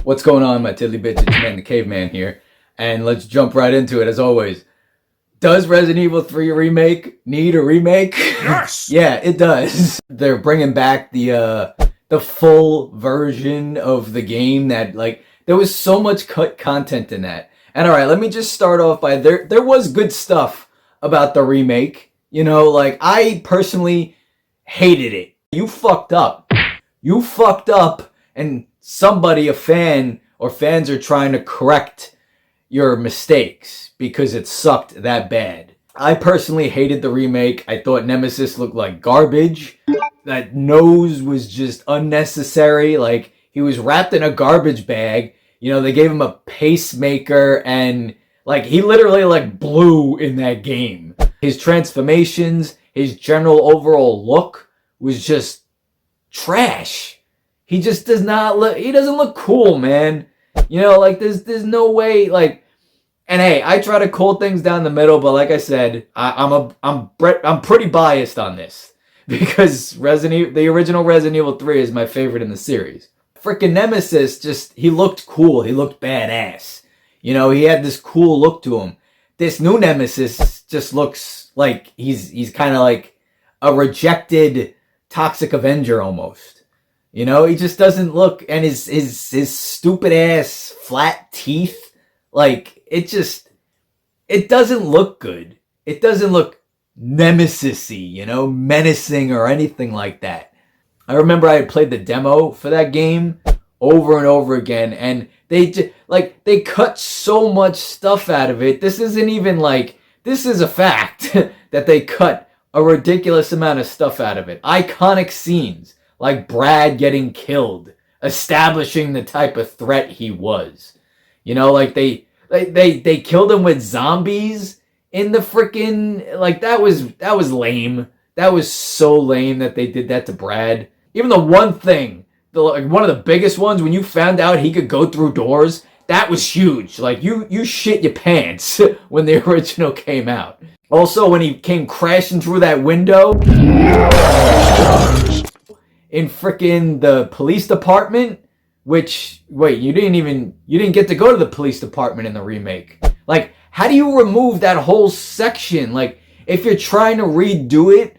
What's going on, my tiddly bitches? Man, the caveman here. And let's jump right into it, as always. Does Resident Evil 3 Remake need a remake? Yes! Yeah, it does. They're bringing back the full version of the game that, like, there was so much cut content in that. And alright, let me just start off by, there was good stuff about the remake. You know, like, I personally hated it. You fucked up. You fucked up, and somebody, a fan, or fans are trying to correct your mistakes because it sucked that bad. I personally hated the remake. I thought Nemesis looked like garbage. That nose was just unnecessary. Like, he was wrapped in a garbage bag. You know, they gave him a pacemaker and, like, he literally, like, blew in that game. His transformations, his general overall look was just trash. He just does not look, he doesn't look cool, man. You know, like, there's no way, like, and hey, I try to call things down the middle, but like I said, I'm pretty biased on this. Because the original Resident Evil 3 is my favorite in the series. Freaking Nemesis, just, he looked cool, he looked badass. You know, he had this cool look to him. This new Nemesis just looks like he's kind of like a rejected Toxic Avenger almost. You know, he just doesn't look, and his stupid ass flat teeth, like, it doesn't look good. It doesn't look Nemesis-y, you know, menacing or anything like that. I remember I had played the demo for that game over and over again, and they cut so much stuff out of it. This isn't even like, this is a fact that they cut a ridiculous amount of stuff out of it. Iconic scenes, like Brad getting killed, establishing the type of threat he was. You know, like they killed him with zombies in the freaking, like, that was lame. That was so lame that they did that to Brad. Even the one thing, one of the biggest ones, when you found out he could go through doors, that was huge. Like, you shit your pants when the original came out. Also, when he came crashing through that window in frickin' the police department, which, wait, you didn't get to go to the police department in the remake. Like, how do you remove that whole section? Like, if you're trying to redo it,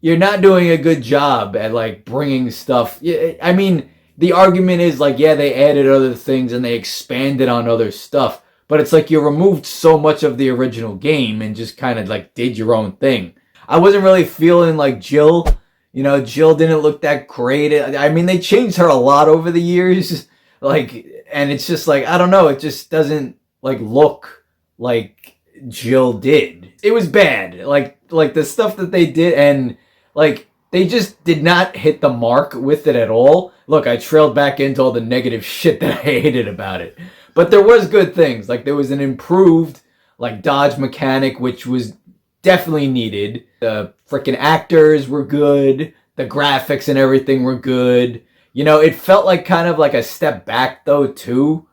you're not doing a good job at, like, bringing stuff. I mean, the argument is, like, yeah, they added other things and they expanded on other stuff, but it's like you removed so much of the original game and just kind of, like, did your own thing. I wasn't really feeling like Jill. You know, Jill didn't look that great. I mean, they changed her a lot over the years. Like, and it's just like, I don't know, it just doesn't, like, look like Jill did. It was bad. Like the stuff that they did, and, like, they just did not hit the mark with it at all. Look, I trailed back into all the negative shit that I hated about it. But there was good things. Like, there was an improved, like, dodge mechanic, which was definitely needed. The freaking actors were good. The graphics and everything were good. You know, it felt like kind of like a step back, though, too.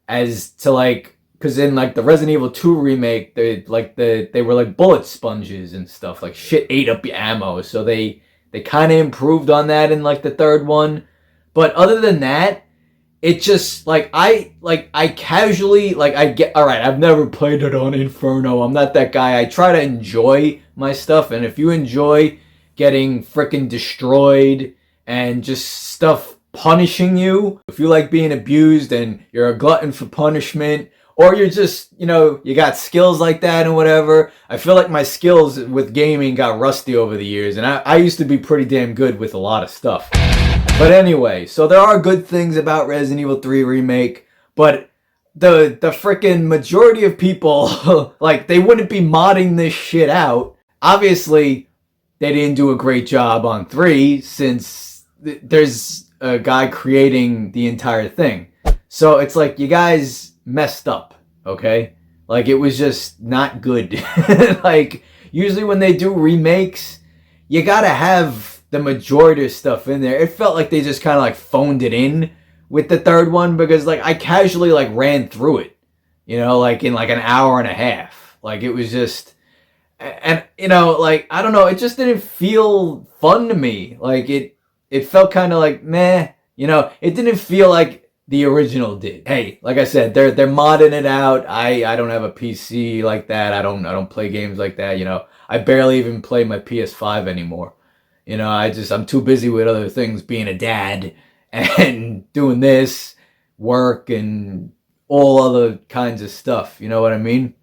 As to, like, because in, like, the Resident Evil 2 remake, they were like bullet sponges and stuff. Like, shit ate up your ammo. So they kind of improved on that in, like, the third one. But other than that, it just, like, I casually, like, I get, alright, I've never played it on Inferno. I'm not that guy. I try to enjoy my stuff. And if you enjoy getting frickin' destroyed and just stuff punishing you, if you like being abused and you're a glutton for punishment, or you're just, you know, you got skills like that and whatever. I feel like my skills with gaming got rusty over the years, and I used to be pretty damn good with a lot of stuff. But anyway, so there are good things about Resident Evil 3 Remake, but the frickin' majority of people, like, they wouldn't be modding this shit out. Obviously, they didn't do a great job on 3, since there's a guy creating the entire thing. So it's like, you guys messed up, okay? Like, it was just not good. Like, usually when they do remakes, you gotta have the majority of stuff in there. It felt like they just kind of, like, phoned it in with the third one, because, like, I casually, like, ran through it, you know, like, in, like, an hour and a half. Like, it was just, and, you know, like, I don't know, it just didn't feel fun to me. Like, it felt kind of like, meh, you know, it didn't feel like the original did. Hey, like I said, they're modding it out. I don't have a PC like that. I don't play games like that. You know, I barely even play my PS5 anymore. You know, I'm too busy with other things, being a dad and doing this work and all other kinds of stuff. You know what I mean?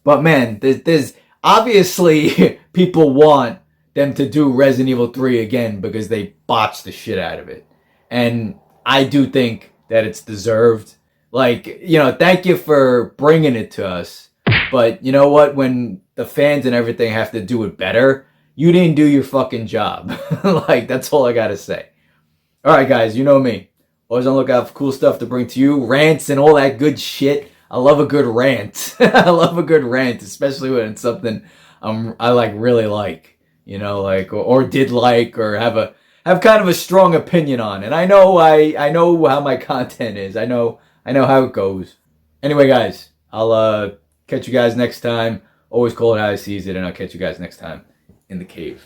But man, there's obviously people want them to do Resident Evil 3 again because they botched the shit out of it. And I do think that it's deserved. Like, you know, thank you for bringing it to us. But you know what? When the fans and everything have to do it better, you didn't do your fucking job. Like, that's all I gotta say. Alright, guys, you know me. Always on the lookout for cool stuff to bring to you, rants and all that good shit. I love a good rant. I love a good rant, especially when it's something I like really like, you know, like or did like or have kind of a strong opinion on. And I know how my content is. I know how it goes. Anyway, guys, I'll catch you guys next time. Always call it how I sees it, and I'll catch you guys next time in the cave.